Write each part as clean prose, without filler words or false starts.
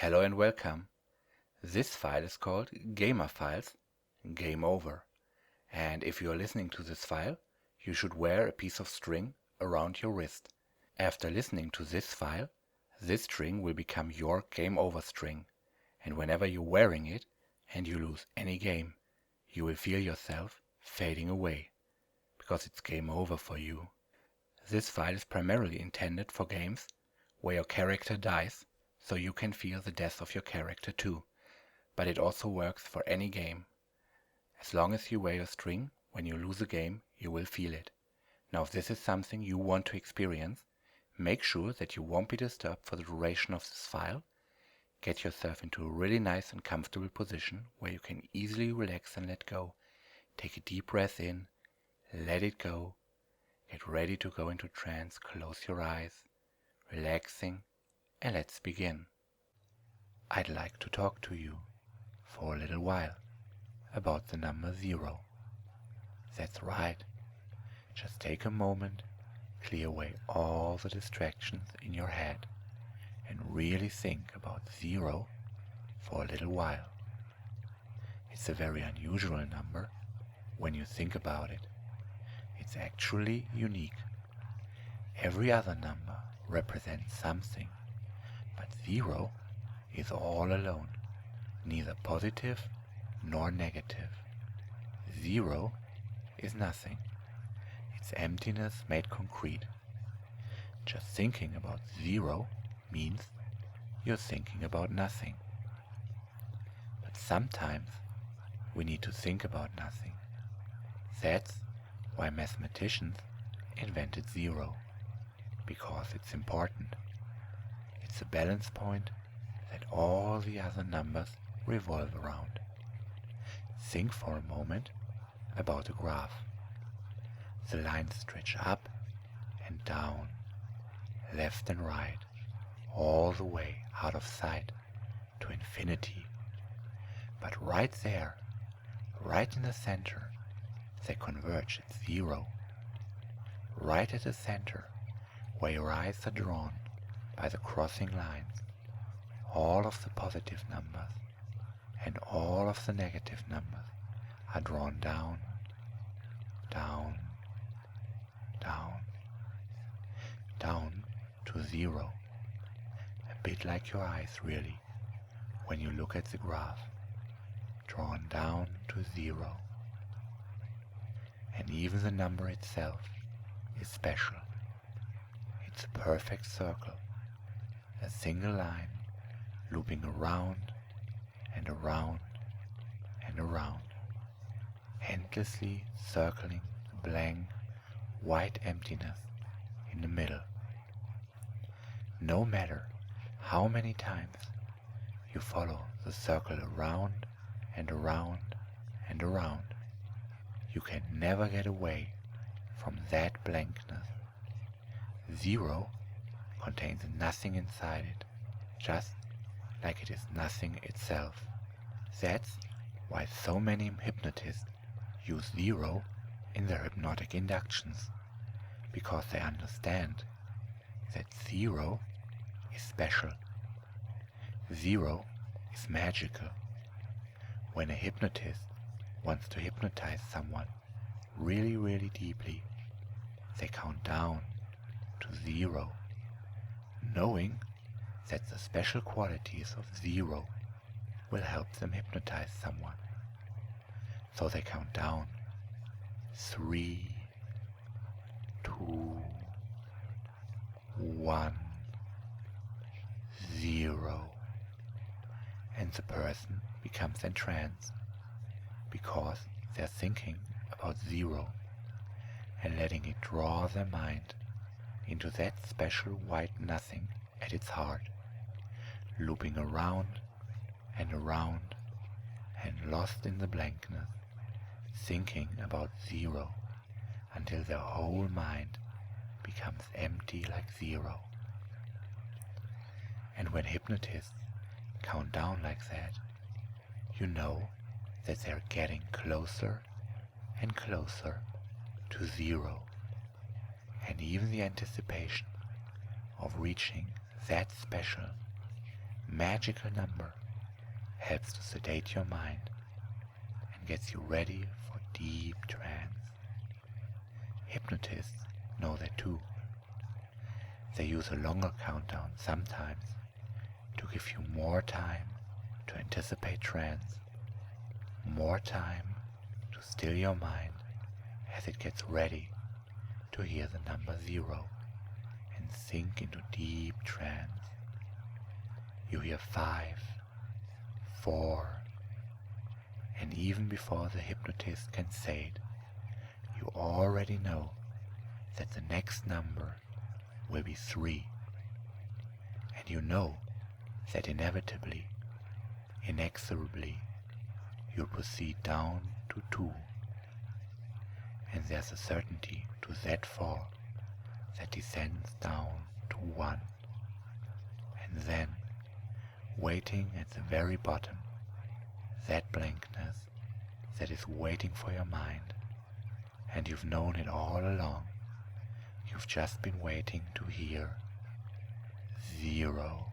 Hello and welcome. This file is called Gamer Files Game Over. And if you are listening to this file, you should wear a piece of string around your wrist. After listening to this file, this string will become your Game Over string. And whenever you're wearing it and you lose any game, you will feel yourself fading away, because it's game over for you. This file is primarily intended for games where your character dies, so you can feel the death of your character too, but it also works for any game. As long as you wear your string, when you lose a game, you will feel it. Now if this is something you want to experience, make sure that you won't be disturbed for the duration of this file. Get yourself into a really nice and comfortable position where you can easily relax and let go. Take a deep breath in, let it go, get ready to go into trance, close your eyes, relaxing, and let's begin. I'd like to talk to you for a little while about the number 0. That's right. Just take a moment, clear away all the distractions in your head, and really think about 0 for a little while. It's a very unusual number when you think about it. It's actually unique. Every other number represents something, but 0 is all alone, neither positive nor negative. 0 is nothing. It's emptiness made concrete. Just thinking about 0 means you're thinking about nothing. But sometimes we need to think about nothing. That's why mathematicians invented 0, because it's important. It's a balance point that all the other numbers revolve around. Think for a moment about a graph. The lines stretch up and down, left and right, all the way out of sight to infinity. But right there, right in the center, they converge at 0. Right at the center, where your eyes are drawn by the crossing lines, all of the positive numbers and all of the negative numbers are drawn down, down, down, down to 0. A bit like your eyes really, when you look at the graph, drawn down to 0. And even the number itself is special. It's a perfect circle, a single line looping around and around and around, endlessly circling the blank, white emptiness in the middle. No matter how many times you follow the circle around and around and around, you can never get away from that blankness. 0 contains nothing inside it, just like it is nothing itself. That's why so many hypnotists use 0 in their hypnotic inductions, because they understand that 0 is special. 0 is magical. When a hypnotist wants to hypnotize someone really, really deeply, they count down to 0, knowing that the special qualities of 0 will help them hypnotize someone. So they count down 3, 2, 1, 0, and the person becomes entranced, because they're thinking about 0 and letting it draw their mind into that special white nothing at its heart, looping around and around and lost in the blankness, thinking about 0 until their whole mind becomes empty like 0. And when hypnotists count down like that, you know that they're getting closer and closer to 0. And even the anticipation of reaching that special magical number helps to sedate your mind and gets you ready for deep trance. Hypnotists know that too. They use a longer countdown sometimes to give you more time to anticipate trance, more time to still your mind as it gets ready to hear the number 0 and sink into deep trance. You hear 5, 4, and even before the hypnotist can say it, you already know that the next number will be 3. And you know that inevitably, inexorably, you'll proceed down to 2. And there's a certainty to that fall that descends down to 1. And then, waiting at the very bottom, that blankness that is waiting for your mind, and you've known it all along. You've just been waiting to hear 0.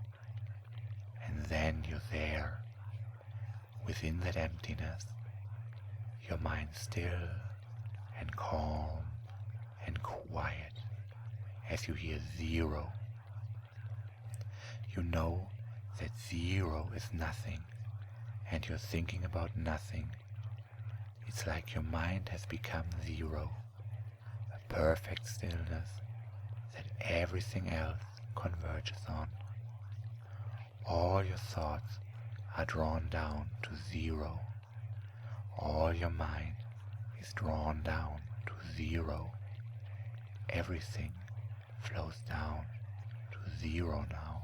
And then you're there, within that emptiness, your mind still and calm and quiet as you hear 0. You know that 0 is nothing, and you're thinking about nothing. It's like your mind has become 0, a perfect stillness that everything else converges on. All your thoughts are drawn down to 0. All your mind is drawn down to 0. Everything flows down to 0 now,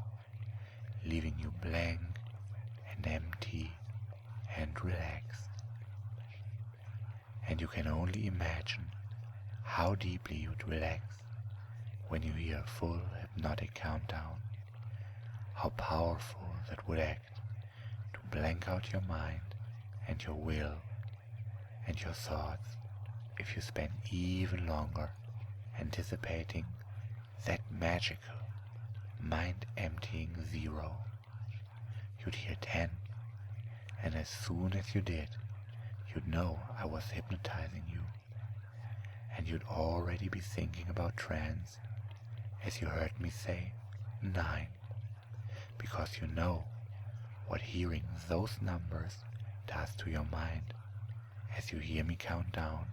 leaving you blank and empty and relaxed. And you can only imagine how deeply you'd relax when you hear a full hypnotic countdown, how powerful that would act to blank out your mind and your will and your thoughts if you spend even longer anticipating that magical, mind-emptying 0. You'd hear 10, and as soon as you did, you'd know I was hypnotizing you, and you'd already be thinking about trance as you heard me say 9, because you know what hearing those numbers does to your mind as you hear me count down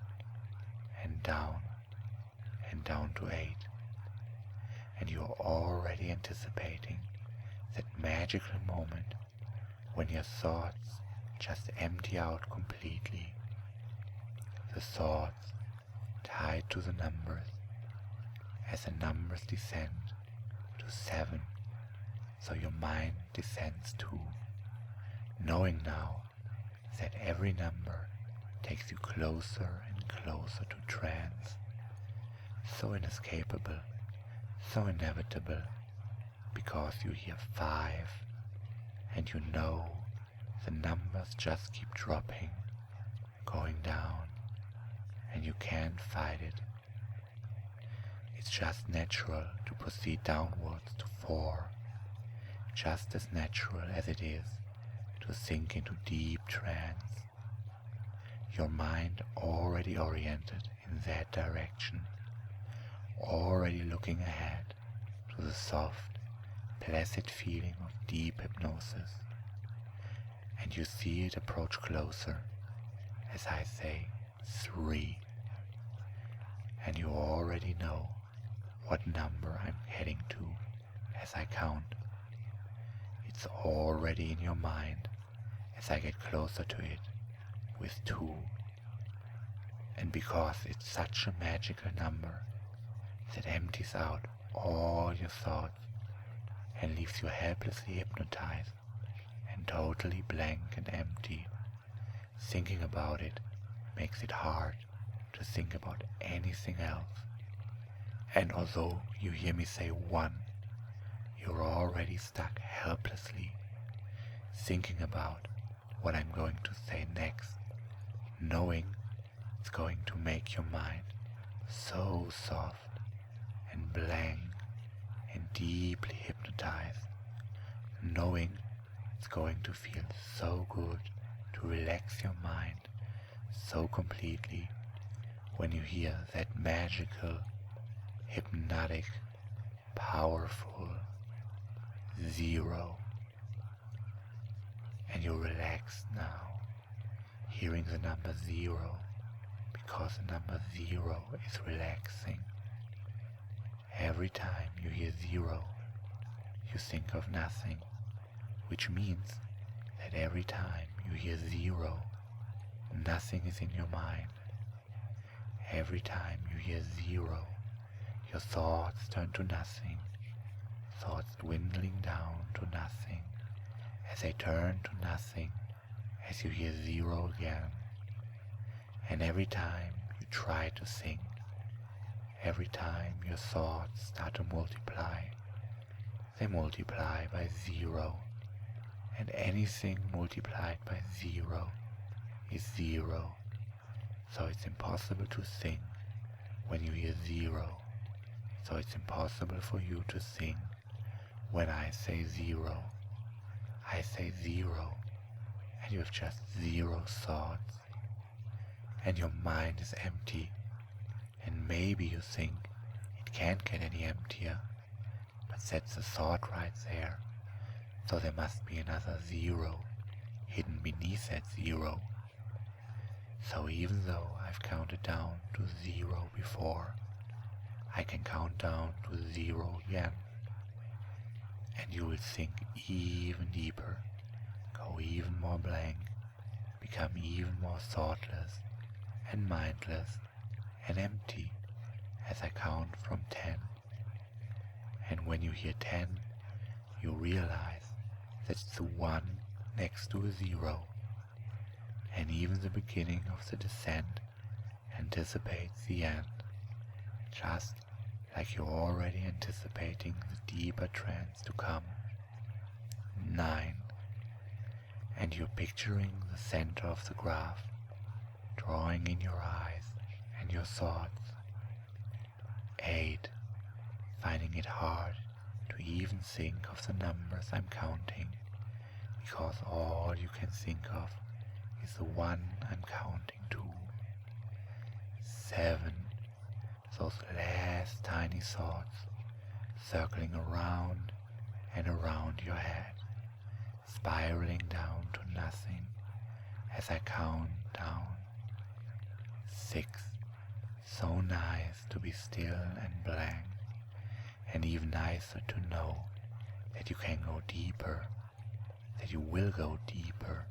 and down and down to 8, and you're already anticipating that magical moment when your thoughts just empty out completely. The thoughts tied to the numbers as the numbers descend to 7, so your mind descends too, knowing now that every number takes you closer and closer to trance, so inescapable, so inevitable, because you hear 5, and you know the numbers just keep dropping, going down, and you can't fight it. It's just natural to proceed downwards to 4, just as natural as it is to sink into deep trance. Your mind already oriented in that direction, already looking ahead to the soft, placid feeling of deep hypnosis. And you see it approach closer as I say 3, and you already know what number I'm heading to as I count. It's already in your mind as I get closer to it with 2. And because it's such a magical number that empties out all your thoughts and leaves you helplessly hypnotized and totally blank and empty, thinking about it makes it hard to think about anything else. And although you hear me say 1, you're already stuck helplessly, thinking about what I'm going to say next, knowing it's going to make your mind so soft and blank and deeply hypnotized, knowing It's going to feel so good to relax your mind so completely when you hear that magical, hypnotic, powerful 0. And you're relaxed now, hearing the number 0, because the number 0 is relaxing. Every time you hear 0, you think of nothing, which means that every time you hear 0, nothing is in your mind. Every time you hear 0, your thoughts turn to nothing, thoughts dwindling down to nothing, as they turn to nothing as you hear 0 again. And every time you try to think, every time your thoughts start to multiply, they multiply by 0, and anything multiplied by 0 is 0, so it's impossible to think when you hear 0, so it's impossible for you to think when I say 0. I say 0, and you have just 0 thoughts, and your mind is empty, and maybe you think it can't get any emptier, but that's the thought right there, so there must be another 0 hidden beneath that 0. So even though I've counted down to 0 before, I can count down to 0 again, and you will think even deeper, go even more blank, become even more thoughtless and mindless and empty as I count from 10. And when you hear 10, you realize that's the 1 next to a 0, and even the beginning of the descent anticipates the end, just like you're already anticipating the deeper trance to come. 9. And you're picturing the center of the graph, drawing in your eyes and your thoughts. 8. Finding it hard to even think of the numbers I'm counting, because all you can think of is the 1 I'm counting to. 7. Those last tiny thoughts circling around and around your head, spiraling down to nothing as I count down. 6. So nice to be still and blank, and even nicer to know that you can go deeper, that you will go deeper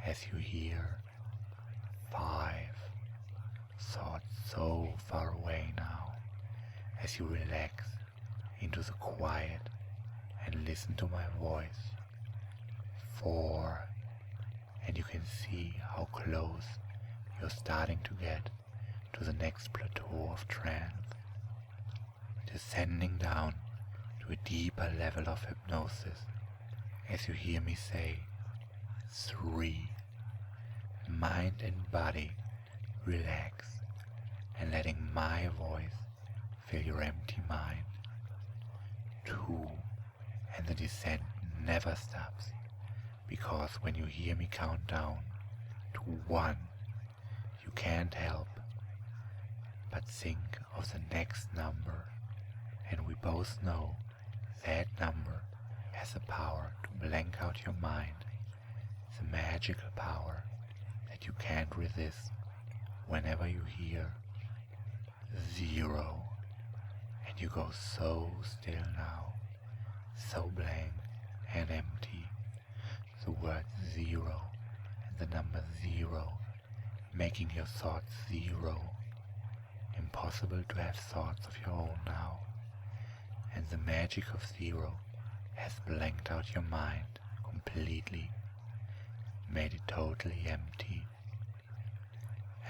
as you hear. 5. Thoughts so far away now as you relax into the quiet and listen to my voice. 4. And you can see how close you're starting to get to the next plateau of trance, descending down to a deeper level of hypnosis as you hear me say 3. Mind and body relax, and letting my voice fill your empty mind. 2. And the descent never stops, because when you hear me count down to 1, you can't help but think of the next number, and we both know that number has the power to blank out your mind, the magical power that you can't resist whenever you hear 0, and you go so still now, so blank and empty, the word 0 and the number 0 making your thoughts 0. Impossible to have thoughts of your own now, and the magic of 0 has blanked out your mind completely, made it totally empty.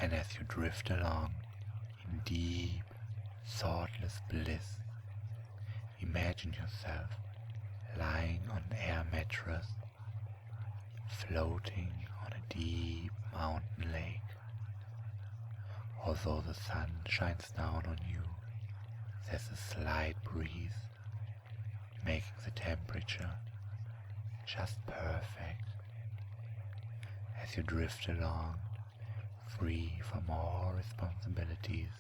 And as you drift along in deep, thoughtless bliss, imagine yourself lying on an air mattress, floating on a deep mountain lake. Although the sun shines down on you, there's a slight breeze, making the temperature just perfect. As you drift along, free from all responsibilities,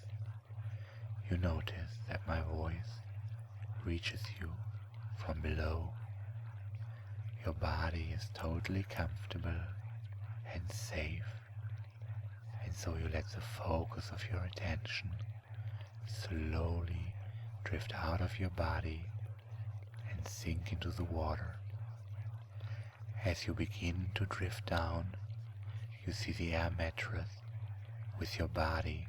you notice that my voice reaches you from below. Your body is totally comfortable and safe, and so you let the focus of your attention slowly drift out of your body and sink into the water. As you begin to drift down, you see the air mattress with your body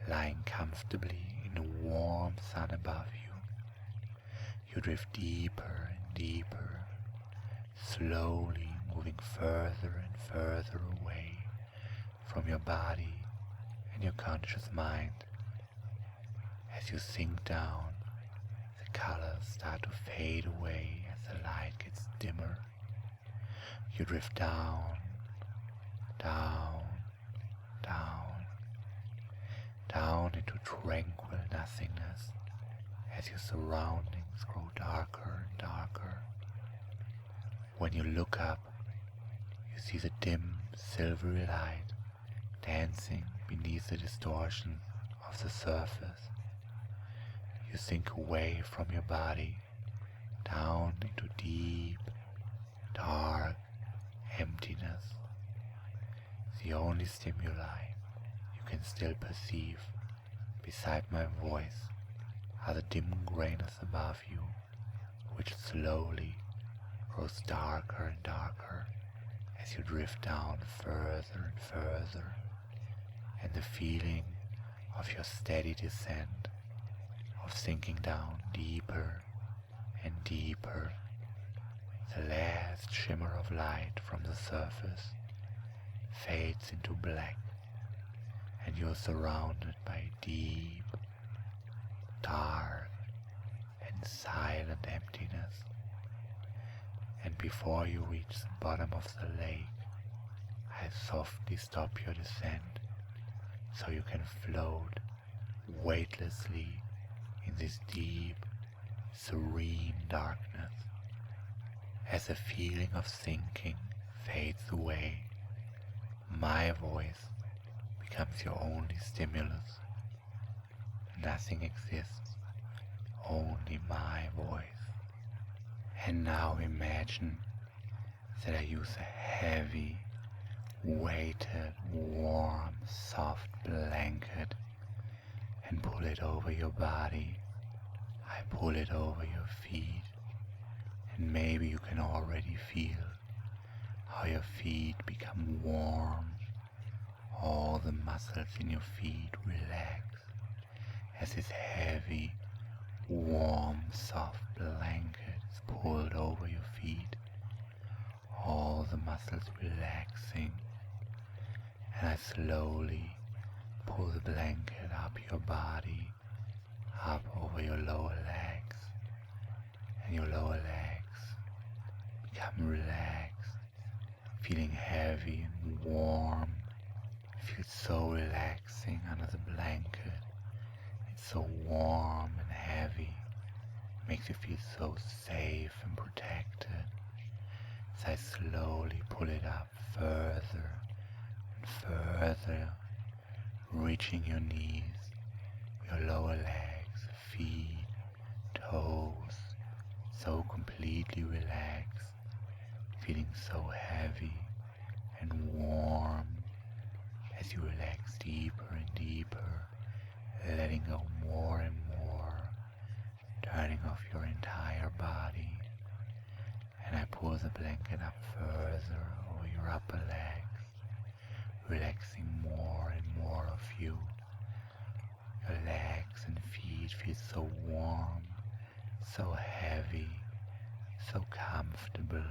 lying comfortably in the warm sun above you. You drift deeper and deeper, slowly moving further and further away from your body and your conscious mind. As you sink down, the colors start to fade away as the light gets dimmer. You drift down, down, down, down into tranquil nothingness as your surroundings grow darker and darker. When you look up, you see the dim, silvery light dancing beneath the distortion of the surface. You sink away from your body, down into deep, dark emptiness. The only stimuli you can still perceive beside my voice are the dim grayness above you, which slowly grows darker and darker as you drift down further and further, and the feeling of your steady descent, of sinking down deeper and deeper. The last shimmer of light from the surface fades into black, and you are surrounded by deep, dark, and silent emptiness. And before you reach the bottom of the lake, I softly stop your descent so you can float weightlessly in this deep, serene darkness. As the feeling of sinking fades away, my voice becomes your only stimulus. Nothing exists, only my voice. And now imagine that I use a heavy, weighted, warm, soft blanket and pull it over your body. I pull it over your feet, and maybe you can already feel how your feet become warm. All the muscles in your feet relax as this heavy, warm, soft blanket is pulled over your feet. All the muscles relaxing, and I slowly pull the blanket up your body, up over your lower legs, and your lower legs become relaxed, feeling heavy and warm. It feels so relaxing under the blanket. It's so warm and heavy. It makes you feel so safe and protected. As I slowly pull it up further and further, reaching your knees, your lower legs, feet, toes, so completely relaxed, feeling so heavy and warm as you relax deeper and deeper, letting go more and more, turning off your entire body. And I pull the blanket up further over your upper legs, relaxing more and more of you. Your legs and feet feel so warm, so heavy, so comfortable,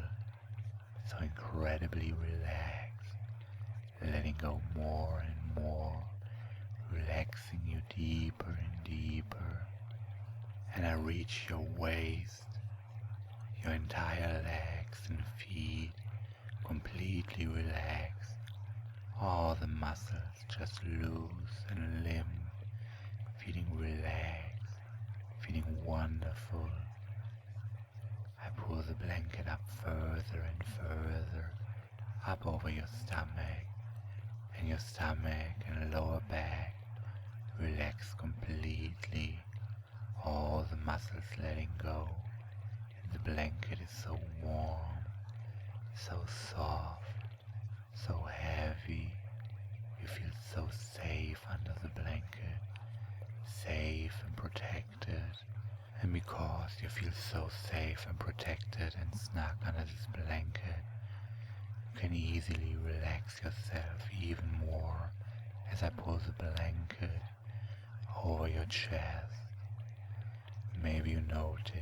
so incredibly relaxed, letting go more and more, relaxing you deeper and deeper. And I reach your waist, your entire legs and feet completely relaxed, all the muscles just loose and limp, feeling relaxed, feeling wonderful. I I pull the blanket up further and further, up over your stomach, and your stomach and lower back relax completely, all the muscles letting go, and the blanket is so warm, so soft, so heavy. You feel so safe under the blanket, safe and protected. And because you feel so safe and protected and snug under this blanket, you can easily relax yourself even more as I pull the blanket over your chest. Maybe you notice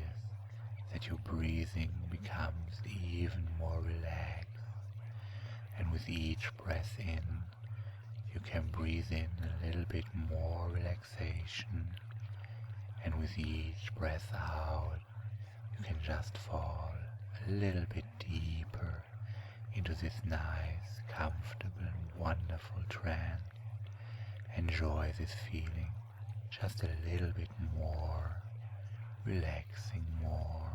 that your breathing becomes even more relaxed, and with each breath in, you can breathe in a little bit more relaxation, and with each breath out, you can just fall a little bit deeper into this nice, comfortable, and wonderful trance. Enjoy this feeling just a little bit more, relaxing more.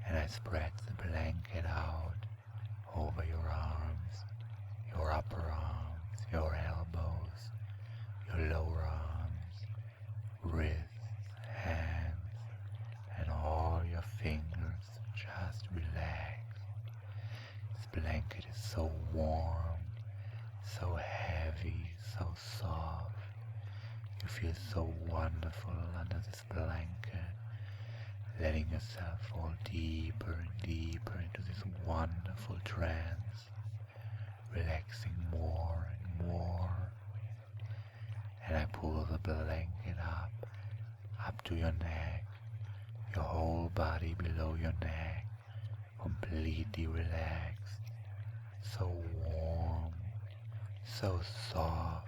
And I spread the blanket out over your arms, your upper arms, your elbows, your lower arms, wrists, hands, and all your fingers. Just relax. This blanket is so warm, so heavy, so soft. You feel so wonderful under this blanket, letting yourself fall deeper and deeper into this wonderful trance, relaxing more and more. And I pull the blanket up to your neck, your whole body below your neck, completely relaxed, so warm, so soft,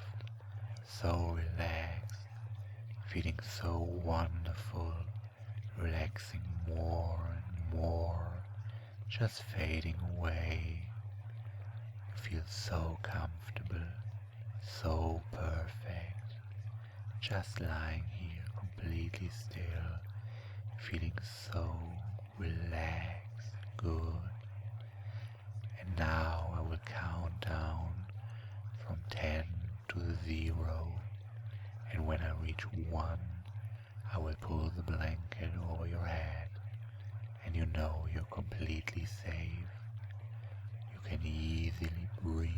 so relaxed, feeling so wonderful, relaxing more and more, just fading away. You feel so comfortable, so perfect, just lying here completely still, feeling so relaxed, good. And now I will count down from 10 to 0, and when I reach 1, I will pull the blanket over your head, and you know you're completely safe. You can easily breathe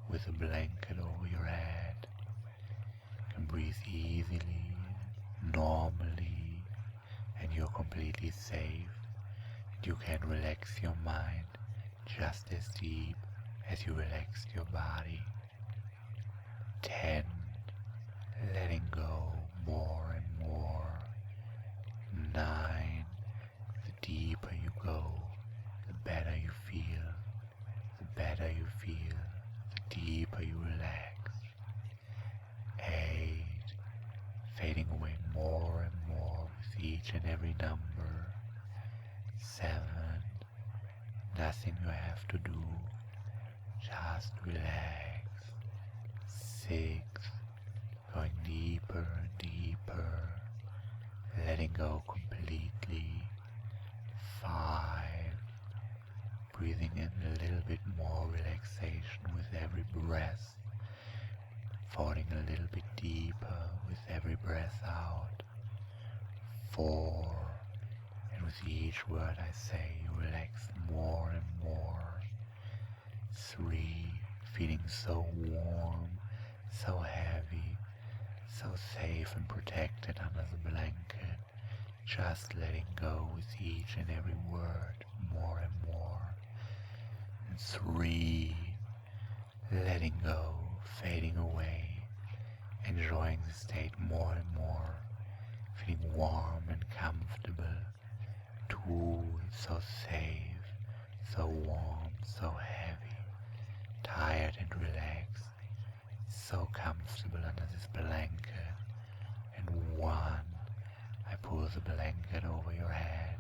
with a blanket over your head. You can breathe easily, normally, and you're completely safe. And you can relax your mind just as deep as you relaxed your body. 10, letting go more and more. 9, the deeper you go, the better you feel. The better you feel, the deeper you relax. 8, fading away more and more with each and every number. 7, nothing you have to do, just relax. 6, going deeper and deeper, letting go completely. 5, breathing in a little bit more relaxation with every breath, falling a little bit deeper with every breath out. 4, and with each word I say, you relax more and more. 3, feeling so warm, so heavy, so safe and protected under the blanket, just letting go with each and every word more and more. And 3, letting go, fading away, enjoying the state more and more, feeling warm and comfortable. 2, so safe, so warm, so heavy, tired and relaxed, so comfortable under this blanket. And 1, I pull the blanket over your head.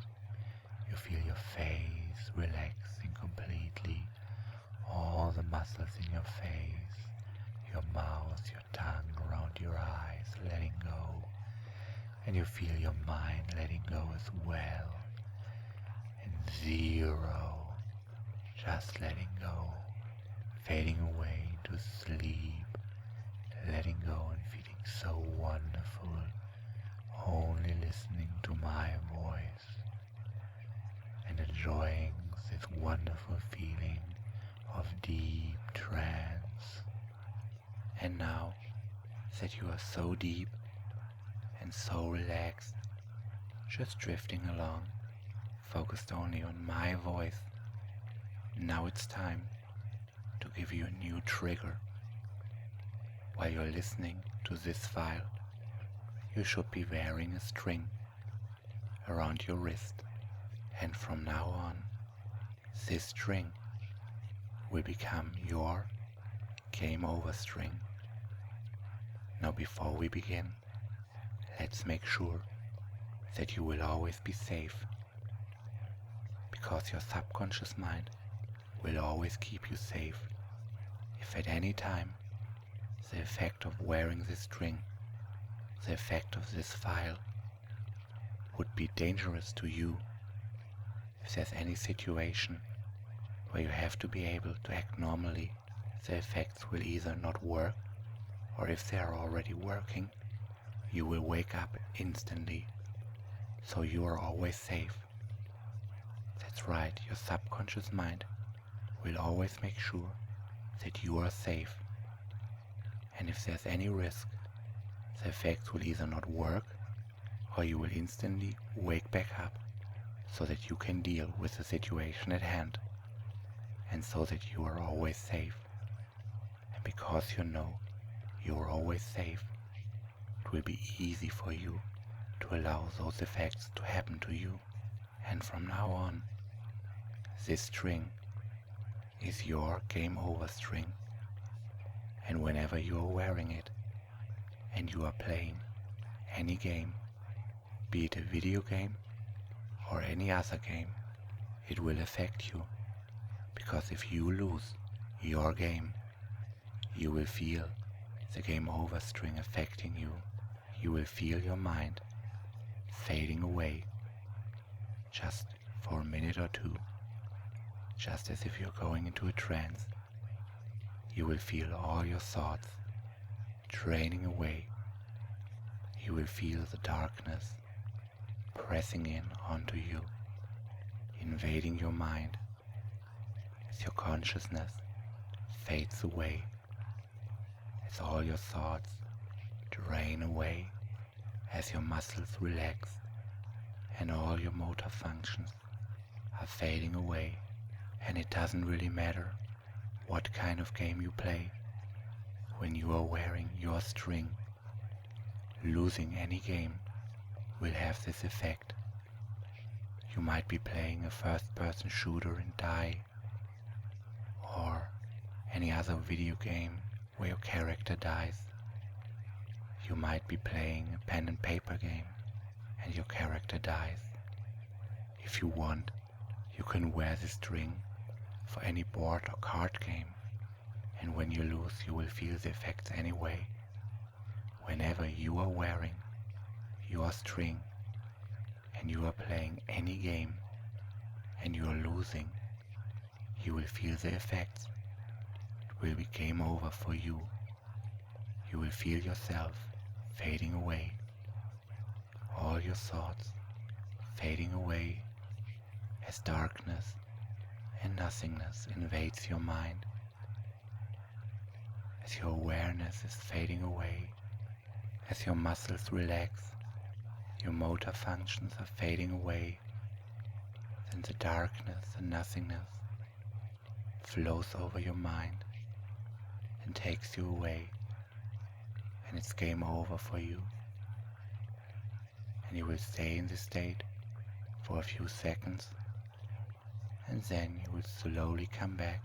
You feel your face relaxing completely, all the muscles in your face, your mouth, your tongue around your eyes letting go, and you feel your mind letting go as well. 0. Just letting go, fading away to sleep, letting go and feeling so wonderful, only listening to my voice and enjoying this wonderful feeling of deep trance. And now that you are so deep and so relaxed, just drifting along, focused only on my voice, now it's time to give you a new trigger. While you're listening to this file, you should be wearing a string around your wrist, and from now on, this string will become your game over string. Now before we begin, let's make sure that you will always be safe, because your subconscious mind will always keep you safe. If at any time the effect of wearing this string, the effect of this file, would be dangerous to you, if there's any situation where you have to be able to act normally, the effects will either not work, or if they are already working, you will wake up instantly, so you are always safe. That's right, your subconscious mind will always make sure that you are safe. And if there's any risk, the effects will either not work, or you will instantly wake back up so that you can deal with the situation at hand, and so that you are always safe. And because you know you are always safe, it will be easy for you to allow those effects to happen to you. And from now on, this string is your game over string. And whenever you are wearing it and you are playing any game, be it a video game or any other game, it will affect you. Because if you lose your game, you will feel the game over string affecting you. You will feel your mind fading away just for a minute or two, just as if you're going into a trance. You will feel all your thoughts draining away. You will feel the darkness pressing in onto you, invading your mind as your consciousness fades away, as all your thoughts drain away, as your muscles relax and all your motor functions are fading away. And it doesn't really matter what kind of game you play. When you are wearing your string, losing any game will have this effect. You might be playing a first-person shooter and die, or any other video game where your character dies. You might be playing a pen and paper game and your character dies. If you want, you can wear the string for any board or card game, and when you lose, you will feel the effects anyway. Whenever you are wearing your string and you are playing any game and you are losing, you will feel the effects. It will be game over for you. You will feel yourself fading away, all your thoughts fading away as darkness and nothingness invades your mind. As your awareness is fading away, as your muscles relax, your motor functions are fading away, then the darkness and nothingness flows over your mind and takes you away, and it's game over for you. And you will stay in this state for a few seconds, and then you will slowly come back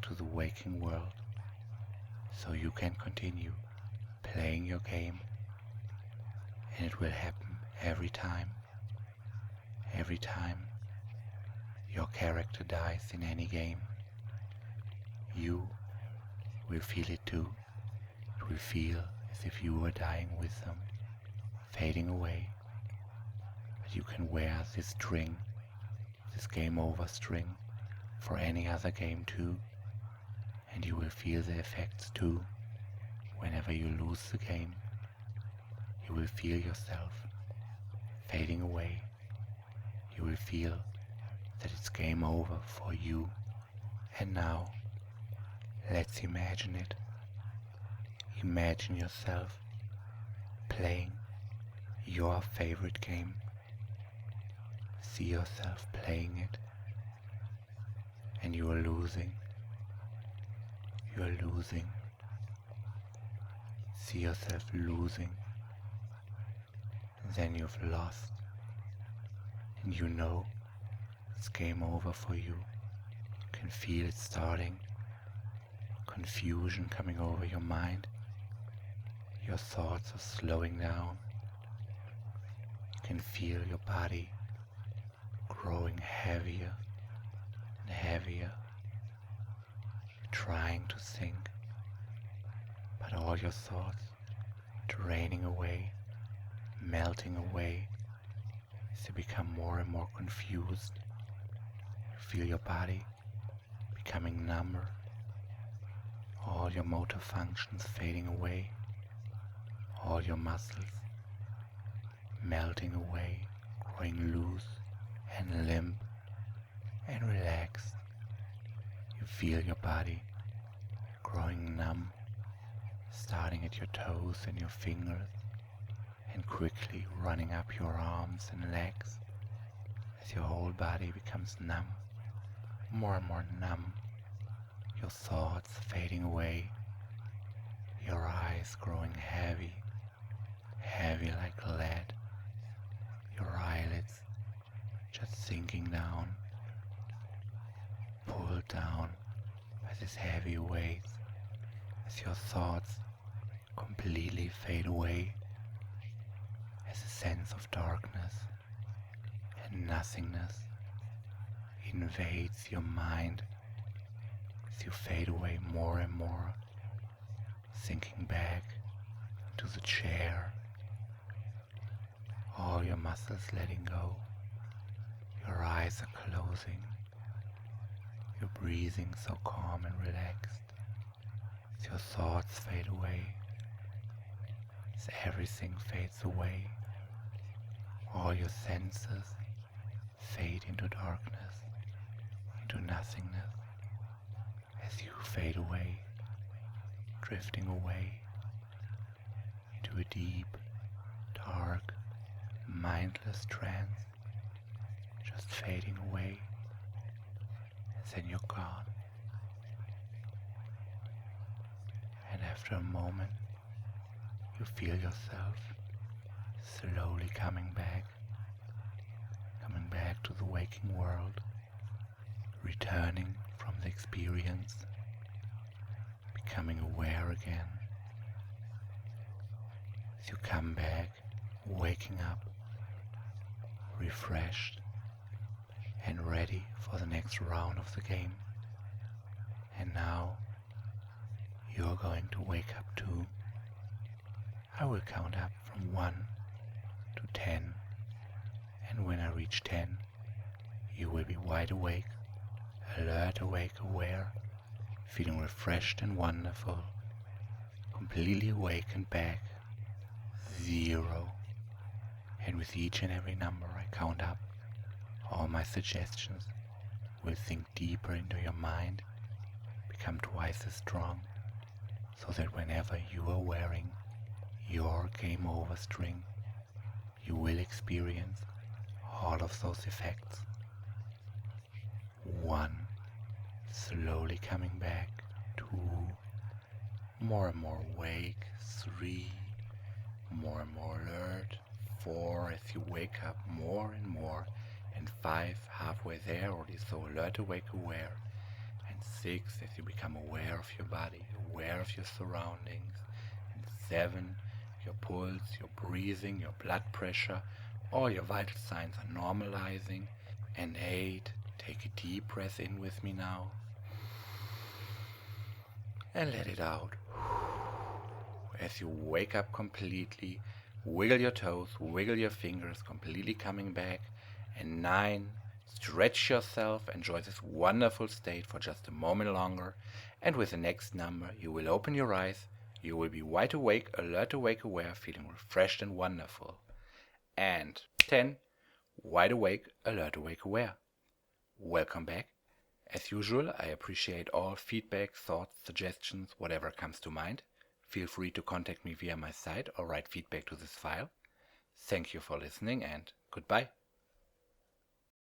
to the waking world, so you can continue playing your game. And it will happen every time your character dies in any game. You will feel it too. It will feel as if you were dying with them, fading away. But you can wear this string this game over string for any other game too, and you will feel the effects too. Whenever you lose the game, you will feel yourself fading away. You will feel that it's game over for you. And now, let's imagine it. Imagine yourself playing your favorite game. See yourself playing it, and you are losing. You are losing. See yourself losing. And then you've lost. And you know it's game over for you. You can feel it starting. Confusion coming over your mind. Your thoughts are slowing down. You can feel your body growing heavier and heavier. You're trying to think, but all your thoughts draining away, melting away as you become more and more confused. You feel your body becoming number, all your motor functions fading away, all your muscles melting away, growing loose and limp and relaxed. You feel your body growing numb, starting at your toes and your fingers and quickly running up your arms and legs as your whole body becomes numb, more and more numb. Your thoughts fading away, your eyes growing heavy, heavy like lead, your eyelids just sinking down, pulled down by this heavy weight as your thoughts completely fade away, as a sense of darkness and nothingness invades your mind as you fade away more and more, sinking back into the chair, all your muscles letting go, your eyes are closing, you're breathing so calm and relaxed as your thoughts fade away, as everything fades away, all your senses fade into darkness, into nothingness, as you fade away, drifting away into a deep, dark, mindless trance, just fading away, and then you're gone. And after a moment, you feel yourself slowly coming back to the waking world, returning from the experience, becoming aware again. As you come back, waking up, refreshed and ready for the next round of the game. And now you're going to wake up too. I will count up from 1 to 10, and when I reach 10, you will be wide awake, alert, awake, aware, feeling refreshed and wonderful, completely awake and back. 0. And with each and every number I count up, all my suggestions will sink deeper into your mind, become twice as strong, so that whenever you are wearing your game over string, you will experience all of those effects. 1. Slowly coming back. 2. More and more awake. 3. More and more alert. 4. As you wake up more and more. And 5. Halfway there, already so alert, awake, aware. And 6. As you become aware of your body, aware of your surroundings. And 7. Your pulse, your breathing, your blood pressure, all your vital signs are normalizing. And 8. Take a deep breath in with me now. And let it out. As you wake up completely, wiggle your toes, wiggle your fingers, completely coming back. And 9. Stretch yourself, enjoy this wonderful state for just a moment longer, and with the next number you will open your eyes, you will be wide awake, alert, awake, aware, feeling refreshed and wonderful. And 10, wide awake, alert, awake, aware. Welcome back. As usual, I appreciate all feedback, thoughts, suggestions, whatever comes to mind. Feel free to contact me via my site or write feedback to this file. Thank you for listening and goodbye.